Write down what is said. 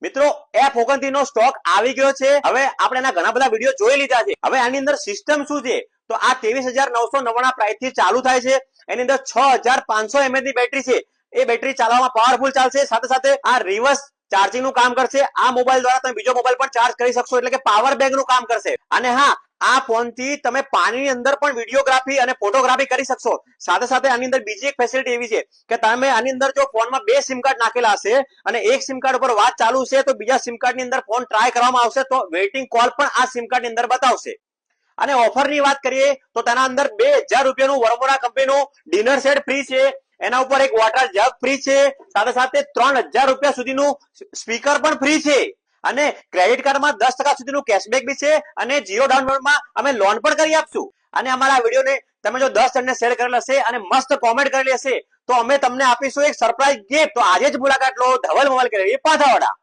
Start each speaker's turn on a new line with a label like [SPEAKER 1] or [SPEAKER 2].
[SPEAKER 1] મિત્રો F29 નો stock આવી ગયો છે। હવે આપણે એના ઘણા બધા વિડીયો જોઈ લીધા છે। હવે આની અંદર સિસ્ટમ શું છે તો આ 23,999 પ્રાઇસ થી ચાલુ થાય છે। એની અંદર 6,500 mAh ની બેટરી છે। એ બેટરી ચાલવામાં પાવરફુલ ચાલશે, સાથે સાથે આ રિવર્સ ચાર્જિંગ નું કામ કરશે। આ મોબાઈલ દ્વારા તમે બીજો મોબાઈલ પણ ચાર્જ કરી શકશો, એટલે કે પાવર બેંક નું કામ કરશે। અને હા, આ ફોન થી તમે પાણીની અંદર પણ વિડીયોગ્રાફી અને ફોટોગ્રાફી કરી શકશો। સાથે સાથે આની અંદર બીજી એક ફેસિલિટી એવી છે કે તમે આની અંદર જો ફોનમાં બે સિમ કાર્ડ નાખેલા હશે અને એક સિમ કાર્ડ ઉપર વાત ચાલુ છે તો બીજા સિમ કાર્ડ ની અંદર ફોન ટ્રાય કરવામાં આવશે તો વેઇટિંગ કોલ પણ આ સિમ કાર્ડ ની અંદર બતાવશે। અને ઓફર ની વાત કરીએ તો તેના અંદર 2,000 રૂપિયાનું વર્મોરા કંપનીનું ડિનર સેટ ફ્રી છે। એના ઉપર એક વોટર જગ ફ્રી છે, સાથે સાથે 3,000 રૂપિયા સુધીનું સ્પીકર પણ ફ્રી છે। અને ક્રેડિટ કાર્ડમાં 10% સુધીનું કેશબેક બી છે, અને જીરો ડાઉન પેમેન્ટમાં અમે લોન પણ કરી આપશું। અને અમારા વિડીયોને તમે જો 10 જણને શેર કરેલ હશે અને મસ્ત કોમેન્ટ કરેલી હશે તો અમે તમને આપીશું એક સરપ્રાઈઝ ગિફ્ટ। તો આજે જ મુલાકાત લો ધવલ મોબાઈલ ગેલેરી પાથાવાડા।